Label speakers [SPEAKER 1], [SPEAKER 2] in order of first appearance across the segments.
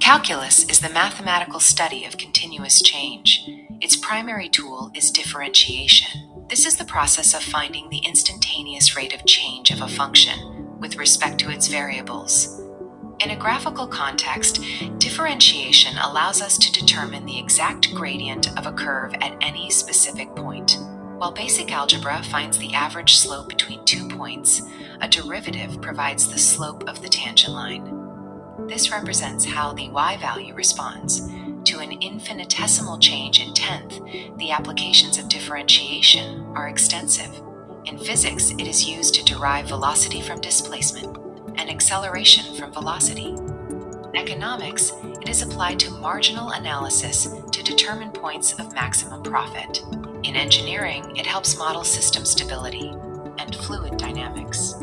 [SPEAKER 1] Calculus is the mathematical study of continuous change. Its primary tool is differentiation. This is the process of finding the instantaneous rate of change of a function with respect to its variables. In a graphical context, differentiation allows us to determine the exact gradient of a curve at any specific point. While basic algebra finds the average slope between 2 points, a derivative provides the slope of the tangent line. This represents how the y value responds. To an infinitesimal change in tenth, the applications of differentiation are extensive. In physics, it is used to derive velocity from displacement and acceleration from velocity. In economics, it is applied to marginal analysis to determine points of maximum profit. In engineering, it helps model system stability and fluid dynamics.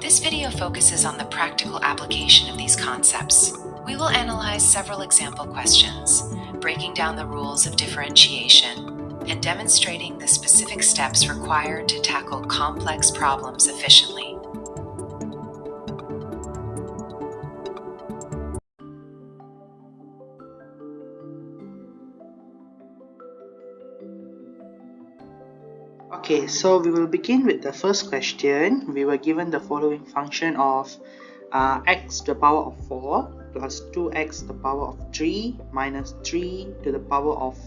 [SPEAKER 1] This video focuses on the practical application of these concepts. We will analyze several example questions, breaking down the rules of differentiation and demonstrating the specific steps required to tackle complex problems efficiently.
[SPEAKER 2] Okay, so we will begin with the first question. We were given the following function of x to the power of 4 plus 2x to the power of 3 minus 3 to the power of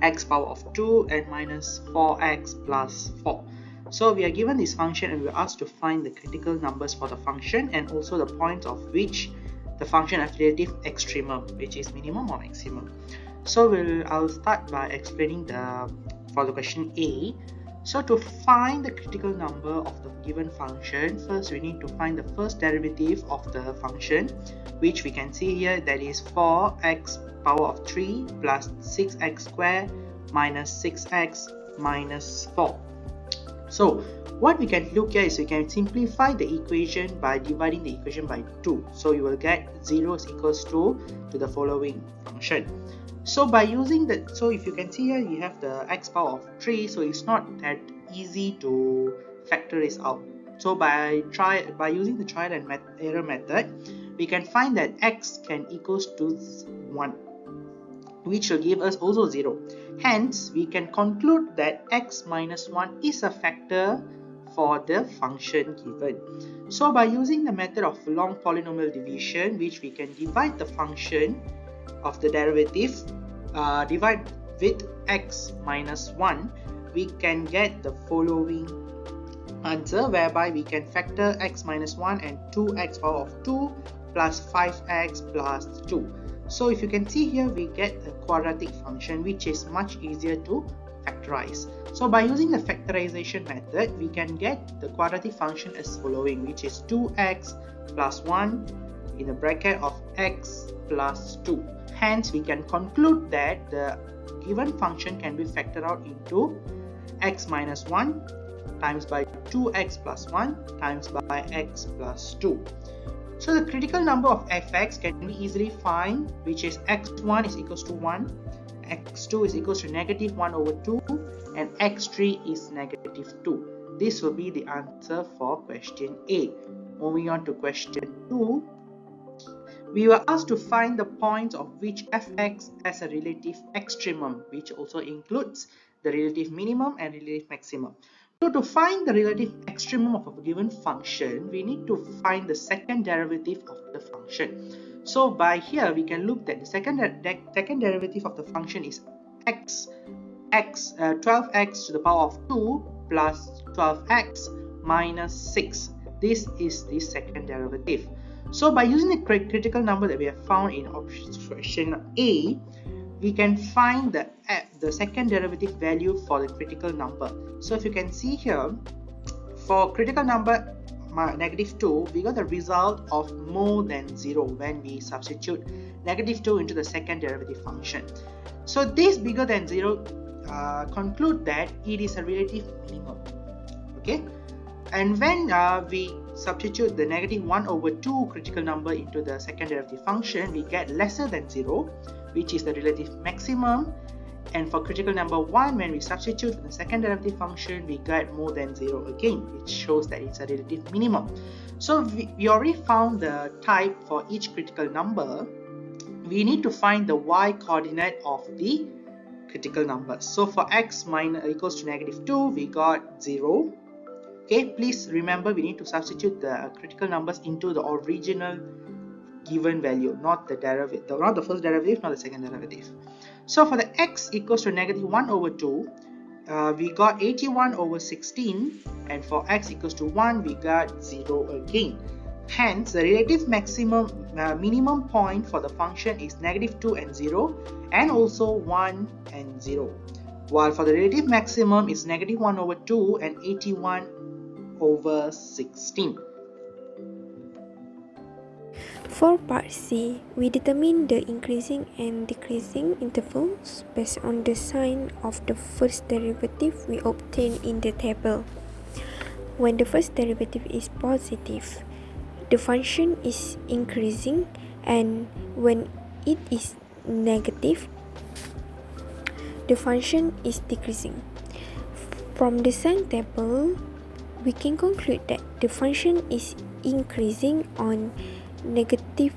[SPEAKER 2] x power of 2 and minus 4x plus 4. So we are given this function and we are asked to find the critical numbers for the function and also the points of which the function has relative extremum, which is minimum or maximum. So I'll start by explaining for the question A. So to find the critical number of the given function, first we need to find the first derivative of the function, which we can see here, that is 4x power of 3 plus 6x squared minus 6x minus 4. So what we can look at is we can simplify the equation by dividing the equation by 2. So you will get 0 is equals to the following function. So by using that, so if you can see here, you have the x power of 3, so it's not that easy to factor this out. So by using the trial and error method, we can find that x can equals to 1, which will give us also 0. Hence, we can conclude that x minus 1 is a factor for the function given. So by using the method of long polynomial division, which we can divide the function of the derivative, divide with x minus 1, we can get the following answer, whereby we can factor x minus 1 and 2x power of 2 plus 5x plus 2. So if you can see here, we get a quadratic function which is much easier to factorize. So by using the factorization method, we can get the quadratic function as following, which is 2x plus 1 in the bracket of x plus 2. Hence, we can conclude that the given function can be factored out into x minus 1 times by 2x plus 1 times by x plus 2. So the critical number of fx can be easily found, which is x1 is equals to 1, x2 is equals to negative 1 over 2, and x3 is negative 2. This will be the answer for question A. Moving on to question 2. We were asked to find the points of which fx has a relative extremum, which also includes the relative minimum and relative maximum. So to find the relative extremum of a given function, we need to find the second derivative of the function. So by here, we can look at the second derivative of the function is 12x to the power of 2 plus 12x minus 6. This is the second derivative. So by using the critical number that we have found in option A, we can find the second derivative value for the critical number. So if you can see here, for critical number negative 2, we got the result of more than 0 when we substitute negative 2 into the second derivative function. So this bigger than 0 conclude that it is a relative minimum. Okay, and when we substitute the negative 1 over 2 critical number into the second derivative function, we get lesser than 0, which is the relative maximum. And for critical number 1, when we substitute for the second derivative function, we get more than 0 again, which shows that it's a relative minimum. So we already found the type for each critical number, we need to find the y coordinate of the critical numbers. So for x minus equals to -2, we got 0. Okay, please remember we need to substitute the critical numbers into the original given value, not the derivative, not the first derivative, not the second derivative. So for the x equals to -1/2, we got 81/16, and for x equals to 1, we got 0 again. Hence, the relative minimum point for the function is -2 and 0, and also 1 and 0. While for the relative maximum is -1/2 and 81/16.
[SPEAKER 3] For part C, we determine the increasing and decreasing intervals based on the sign of the first derivative we obtain in the table. When the first derivative is positive, the function is increasing, and when it is negative, the function is decreasing. From the sign table, we can conclude that the function is increasing on -2,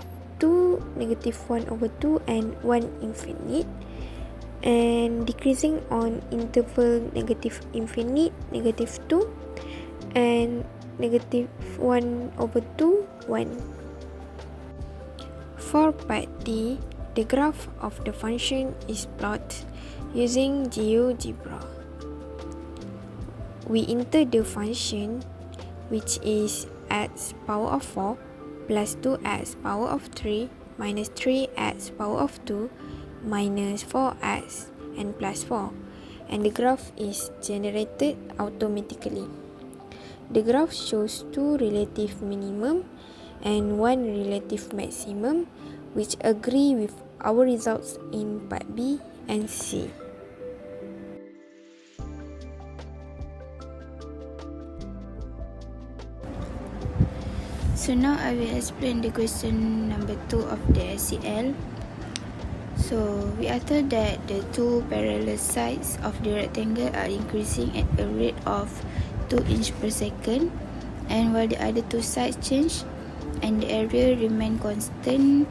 [SPEAKER 3] -1/2, and 1 infinite, and decreasing on interval -∞, -2, and -1/2, 1. For part D, the graph of the function is plotted using GeoGebra. We enter the function, which is x power of 4 plus 2x power of 3 minus 3x power of 2 minus 4x and plus 4, and the graph is generated automatically. The graph shows 2 relative minimum and 1 relative maximum, which agree with our results in part B and C.
[SPEAKER 4] So now I will explain the question number 2 of the SCL. So we are told that the two parallel sides of the rectangle are increasing at a rate of 2 inches per second, and while the other two sides change and the area remain constant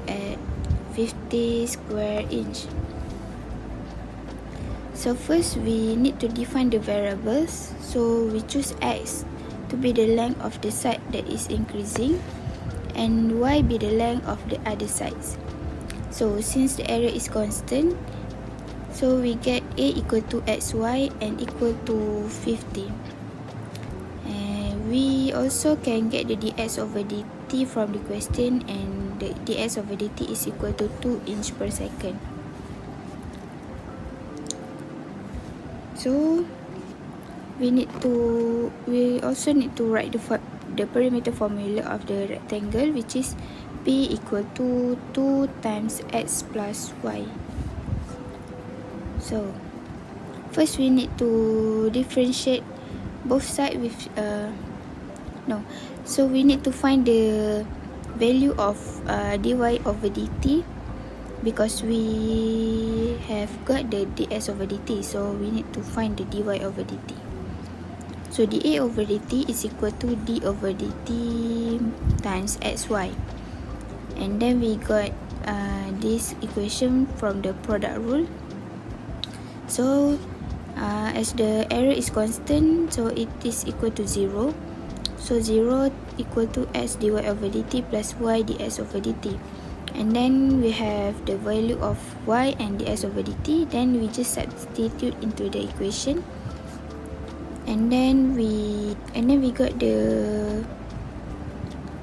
[SPEAKER 4] at 50 square inch. So first we need to define the variables. So we choose x to be the length of the side that is increasing, and y be the length of the other sides. So since the area is constant, so we get a equal to xy and equal to 50. And we also can get the dx over dt from the question, and the dx over dt is equal to 2 inches per second. So we also need to write the perimeter formula of the rectangle, which is p equal to 2 times x plus y. So first we need to differentiate both sides with so we need to find the value of dy over dt, because we have got the dx over dt, so we need to find the dy over dt. So dA over dt is equal to d over dt times xy, and then we got this equation from the product rule. So as the area is constant, so it is equal to 0. So 0 equal to x dy over dt plus y dx over dt, and then we have the value of y and dx over dt. Then we just substitute into the equation, and then we got the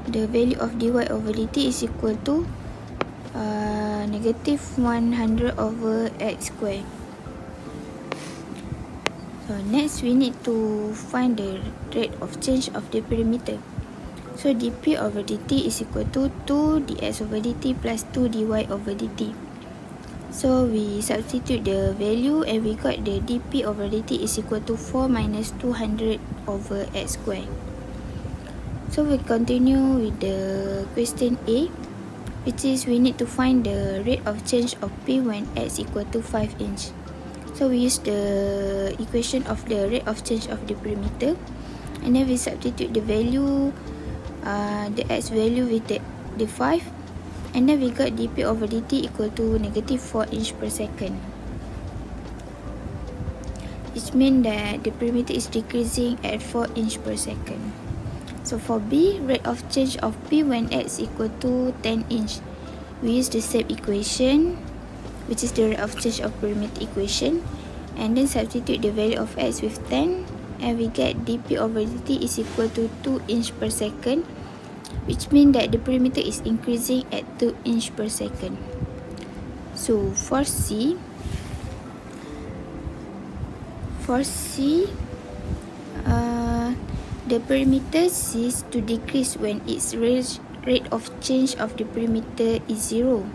[SPEAKER 4] value of dy over dt is equal to -100 over x squared. So next we need to find the rate of change of the perimeter. So dp over dt is equal to 2 dx over dt plus 2 dy over dt. So we substitute the value, and we got the dp over dt is equal to 4 minus 200 over x squared. So we continue with the question A, which is we need to find the rate of change of p when x equal to 5 inch. So we use the equation of the rate of change of the perimeter, and then we substitute the value, the x value with the 5, And then we got dp over dt equal to negative 4 inch per second, which means that the perimeter is decreasing at 4 inch per second. So for B, rate of change of P when x equal to 10 inch, we use the same equation, which is the rate of change of perimeter equation, and then substitute the value of x with 10, and we get dp over dt is equal to 2 inch per second, which means that the perimeter is increasing at 2 inch per second. So for C, the perimeter ceases to decrease when its rate of change of the perimeter is 0.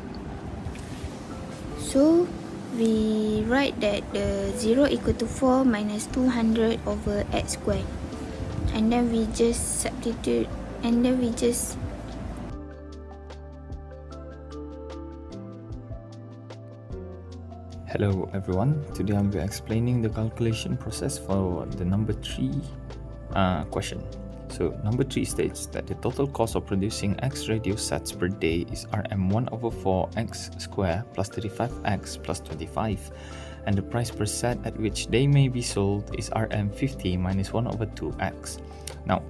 [SPEAKER 4] So we write that the 0 equal to 4 minus 200 over x squared, and then we just substitute, and then we just
[SPEAKER 5] Hello everyone, today I'll be explaining the calculation process for the number 3 question. So number 3 states that the total cost of producing X radio sets per day is Rm1 over 4 x square plus 35x plus 25, and the price per set at which they may be sold is Rm50 minus 1 over 2x. Now,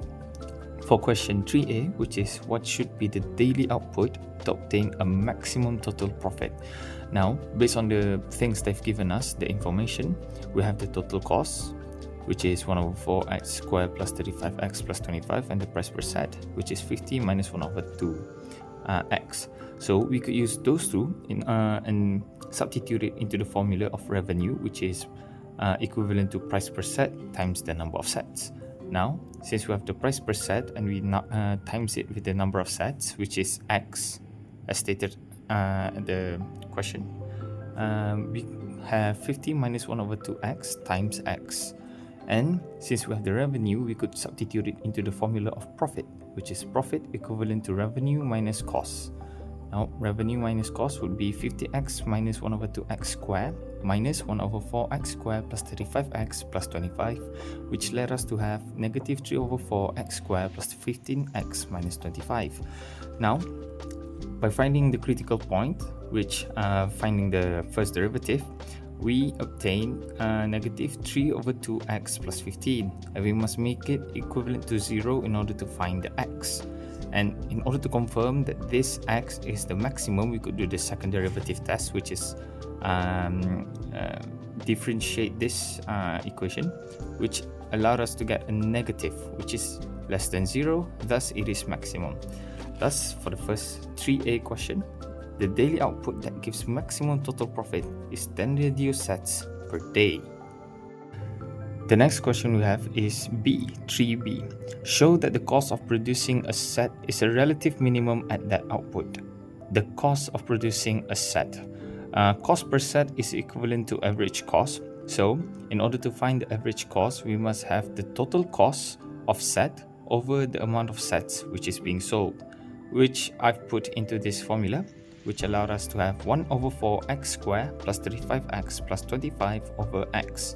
[SPEAKER 5] for question 3a, which is what should be the daily output to obtain a maximum total profit. Now, based on the things they've given us, the information, we have the total cost, which is 1 over 4x squared plus 35x plus 25, and the price per set, which is 50 minus 1 over 2x. So we could use those two and substitute it into the formula of revenue, which is equivalent to price per set times the number of sets. Now, since we have the price per set and we times it with the number of sets, which is x, as stated in the question, we have 50 minus 1 over 2x times x. And since we have the revenue, we could substitute it into the formula of profit, which is profit equivalent to revenue minus cost. Now, revenue minus cost would be 50x minus 1 over 2x squared minus 1 over 4x squared plus 35x plus 25, which led us to have negative 3 over 4x squared plus 15x minus 25. Now, by finding the critical point, which finding the first derivative, we obtain negative 3 over 2x plus 15, and we must make it equivalent to 0 in order to find the x. And in order to confirm that this x is the maximum, we could do the second derivative test, which is differentiate this equation, which allowed us to get a negative, which is less than 0, thus it is maximum. Thus, for the first 3a question, the daily output that gives maximum total profit is 10 radio sets per day. The next question we have is B, 3b. Show that the cost of producing a set is a relative minimum at that output. The cost of producing a set. Cost per set is equivalent to average cost. So, in order to find the average cost, we must have the total cost of set over the amount of sets which is being sold, which I've put into this formula, which allowed us to have 1 over 4x squared plus 35x plus 25 over x.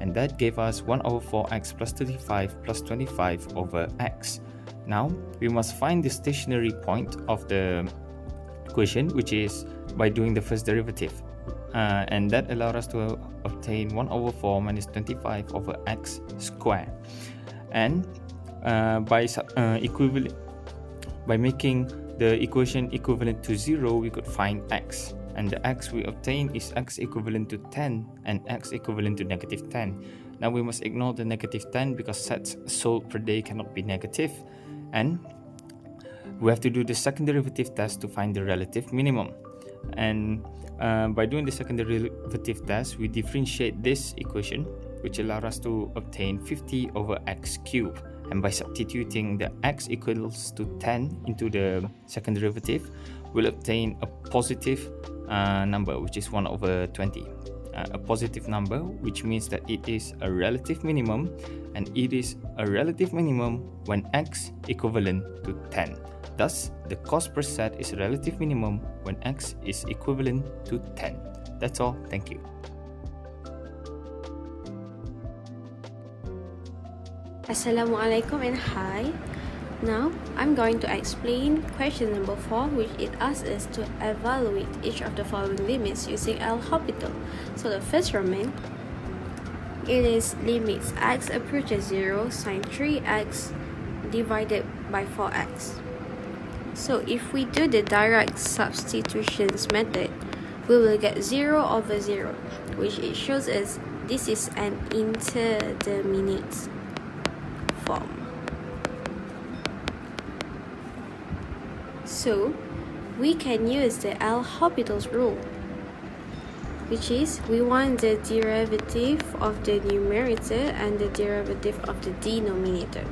[SPEAKER 5] And that gave us 1 over 4x plus 35 plus 25 over x. Now, we must find the stationary point of the equation, which is by doing the first derivative. And that allowed us to obtain 1 over 4 minus 25 over x squared. And by making the equation equivalent to 0, we could find x. And the x we obtain is x equivalent to 10 and x equivalent to negative 10. Now we must ignore the negative 10 because sets sold per day cannot be negative. And we have to do the second derivative test to find the relative minimum. And by doing the second derivative test, we differentiate this equation, which allowed us to obtain 50 over x cubed. And by substituting the x equals to 10 into the second derivative, we'll obtain a positive number, which is 1 over 20. A positive number, which means that it is a relative minimum, and it is a relative minimum when x equivalent to 10. Thus, the cost per set is a relative minimum when x is equivalent to 10. That's all. Thank you.
[SPEAKER 3] Assalamualaikum and hi. Now, I'm going to explain question number 4, which it asks us to evaluate each of the following limits using L'Hopital. So the first Roman, it is limits x approaches 0 sine 3x divided by 4x. So if we do the direct substitutions method, we will get 0 over 0, which it shows us this is an indeterminate form. So we can use the L'Hopital's rule, which is we want the derivative of the numerator and the derivative of the denominator.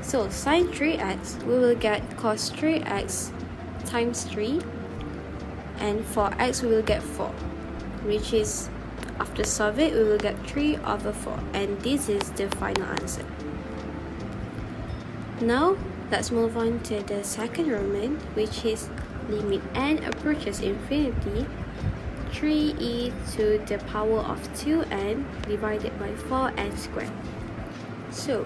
[SPEAKER 3] So sine 3x, we will get cos 3x times 3, and for x we will get 4, which is, after solve it, we will get 3 over 4, and this is the final answer. Now let's move on to the second Roman, which is limit n approaches infinity 3e to the power of 2n divided by 4n squared. So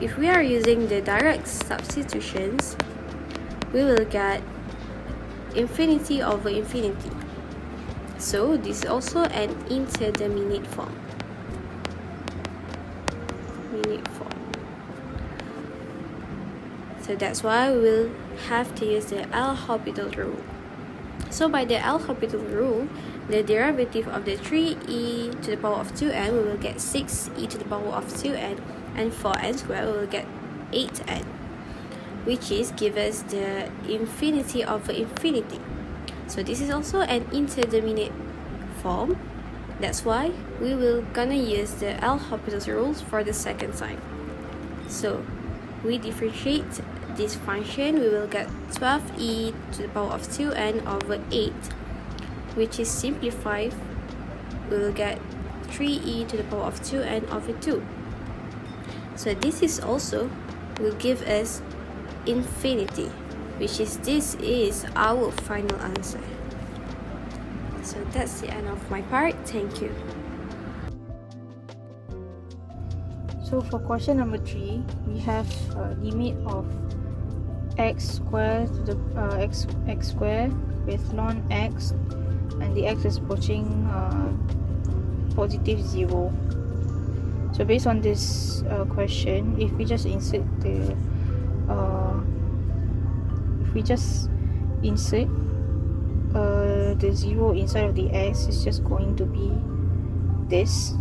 [SPEAKER 3] if we are using the direct substitutions, we will get infinity over infinity. So this is also an indeterminate form. So that's why we will have to use the L'Hopital rule. So by the L'Hopital rule, the derivative of the 3e to the power of 2n, we will get 6e to the power of 2n, and for n squared, we will get 8n, which is give us the infinity over infinity. So this is also an indeterminate form. That's why we will gonna use the L'Hopital's rules for the second time. So we differentiate this function, we will get 12e to the power of 2n over 8, which is simplified, we will get 3e to the power of 2n over 2. So this is also will give us infinity, which is this is our final answer. So that's the end of my part. Thank you.
[SPEAKER 4] So for question number 3, we have a limit of x squared to the x squared with ln x, and the x is approaching positive 0. So based on this question, if we just insert the the 0 inside of the x, is just going to be this,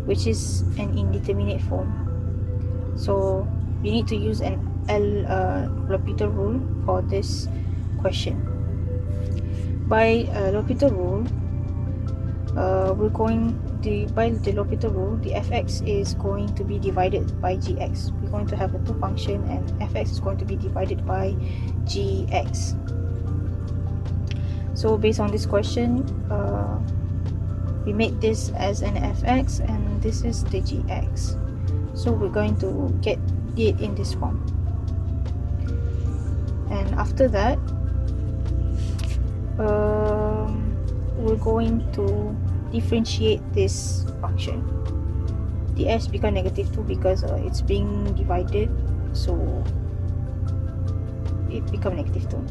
[SPEAKER 4] which is an indeterminate form. So we need to use an L'Hopital rule for this question. By L'Hopital rule, by the L'Hopital rule, the fx is going to be divided by gx. We're going to have a two function, and fx is going to be divided by gx. So based on this question, we made this as an fx, and this is the gx. So we're going to get it in this form. And after that, we're going to differentiate this function. The s become negative 2 because it's being divided, so it become negative 2.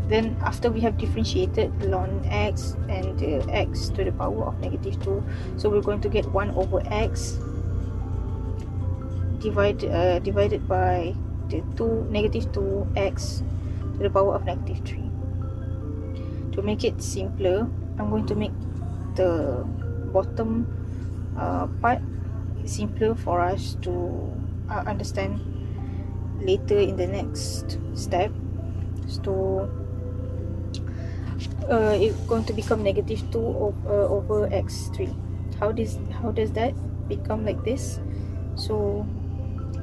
[SPEAKER 4] Then after we have differentiated ln x and x to the power of negative 2, so we're going to get 1 over x divided by the negative 2x to the power of negative 3. To make it simpler, I'm going to make the bottom part simpler for us to understand later in the next step. So it's going to become negative 2 over x3. How does that become like this? So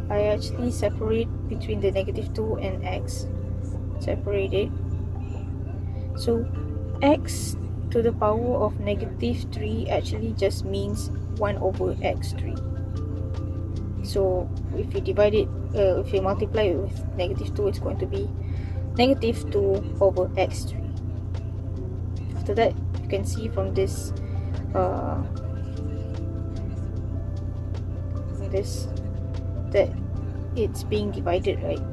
[SPEAKER 4] I actually separate between the negative 2 and x. Separate it. So x to the power of negative 3 actually just means 1 over x3. So if you divide it, if you multiply it with negative 2, it's going to be negative 2 over x3. After that, you can see from this that it's being divided, right?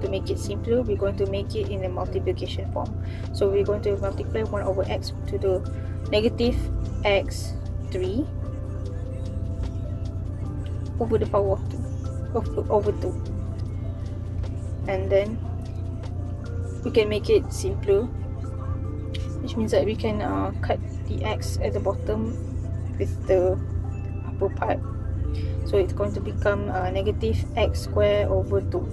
[SPEAKER 4] To make it simpler, we're going to make it in a multiplication form. So we're going to multiply 1 over x to the negative x3 over the power of 2, over 2. And then we can make it simpler, which means that we can cut the x at the bottom with the upper part. So it's going to become negative x squared over 2.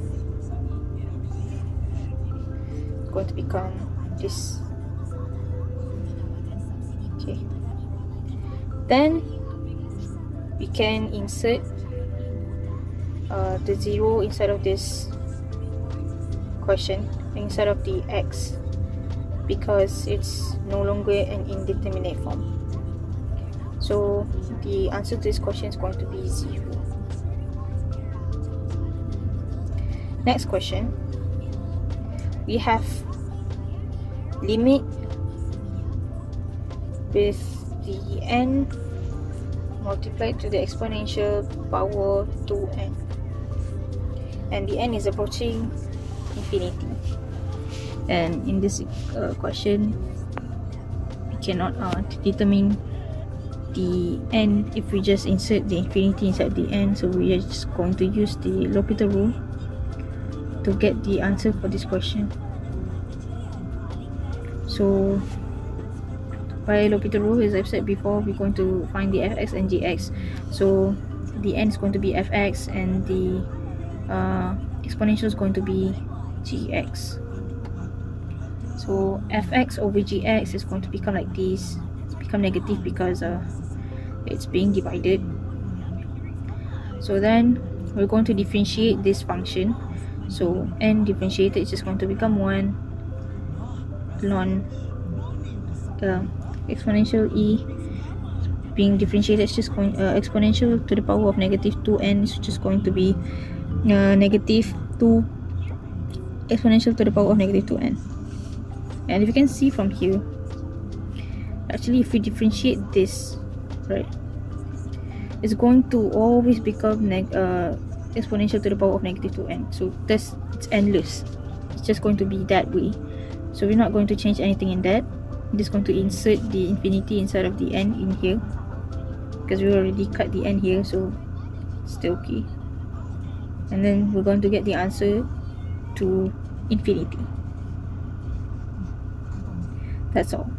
[SPEAKER 4] It's going to become this. Okay. Then we can insert the 0 inside of this question, inside of the x, because it's no longer an indeterminate form. So the answer to this question is going to be 0. Next question, we have limit with the n multiplied to the exponential power 2n, and the n is approaching infinity. And in this question, we cannot determine the n if we just insert the infinity inside the n. So we are just going to use the L'Hopital rule to get the answer for this question. So by L'Hopital rule, as I've said before, we're going to find the fx and gx. So the n is going to be fx and the exponential is going to be gx. So fx over gx is going to become like this. It's become negative because it's being divided. So then we're going to differentiate this function. So n differentiated is just going to become 1 ln exponential e being differentiated is just going exponential to the power of negative 2n is just going to be negative 2 exponential to the power of negative 2n. And if you can see from here, actually if we differentiate this, right, it's going to always become exponential to the power of negative 2n. So it's endless. It's just going to be that way. So we're not going to change anything in that. I'm just going to insert the infinity inside of the n in here, because we already cut the n here, so it's still okay. And then we're going to get the answer to infinity. That's all.